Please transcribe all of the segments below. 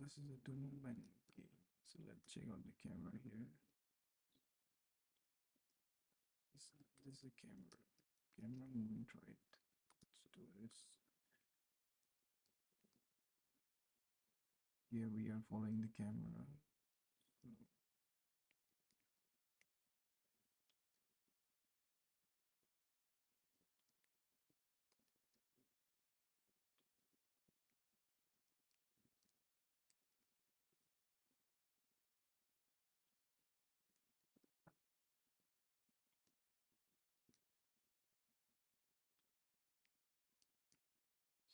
this is a two movement game. So let's check out the camera here. This is a camera. Camera movement right. Let's do this. Here we are following the camera.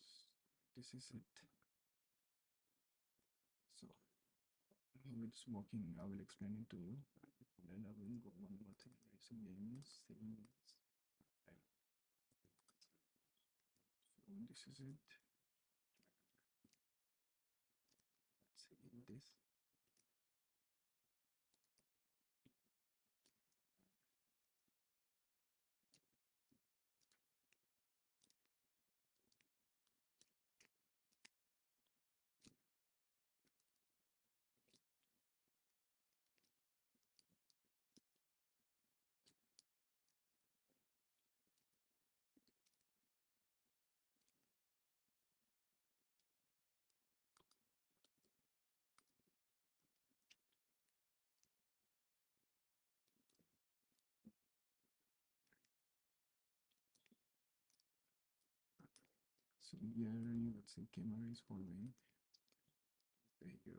So this is it. So how it's working, I will explain it to you. Then I will go one more thing. Racing games, settings. Right. So this is it. Let's see this. So here you would see camera is following. There you go.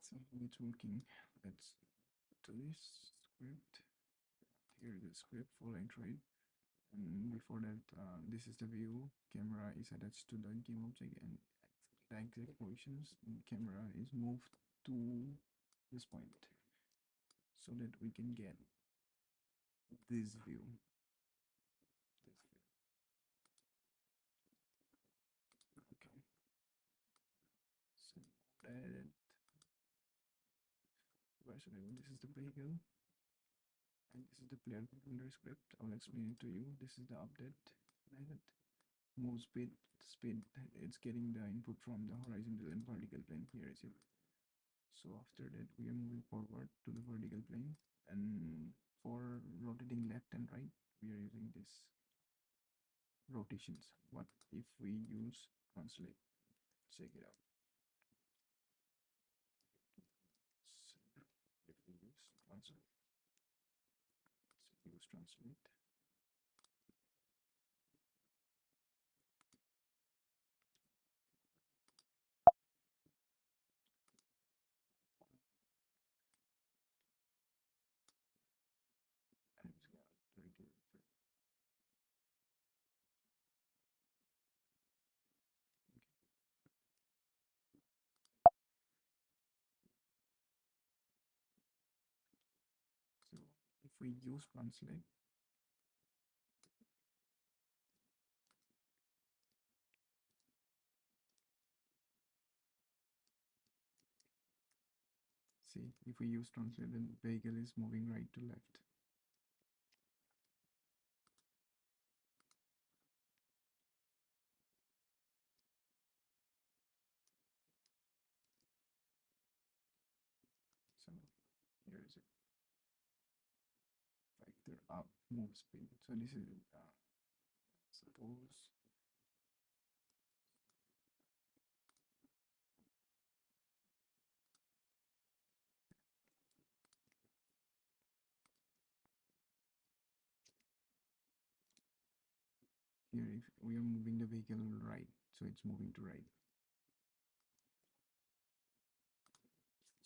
So it's working. Let's do this script. Here is the script following trade. And before that, this is the view. Camera is attached to the game object, and the exact positions. Camera is moved to this point so that we can get this view. Okay. So that this is the vehicle, and this is the player controller script. I'll explain it to you. This is the update method. Move speed. It's getting the input from the horizontal and vertical plane. Here is it. So after that, we are moving forward to the vertical plane, and for rotating left and right, we are using this rotations. What if we use translate? Check it out. So if we use translate, so use translate. And it's got regular effect. So if we use translate, see, if we use translate, then the vehicle is moving right to left. So here is it. Factor up move speed. So this is suppose here if we are moving the vehicle right, so it's moving to right.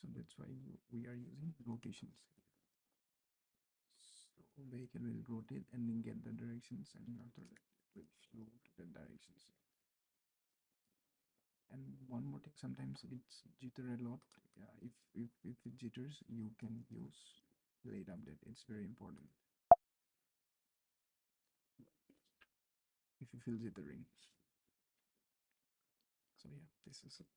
So that's why we are using rotations. So vehicle will rotate and then get the directions, and after that it will flow to the directions. And one more thing, sometimes it's jitter a lot. Yeah, if it jitters, you can use late update. It's very important. If you feel jittering. So yeah, this is it.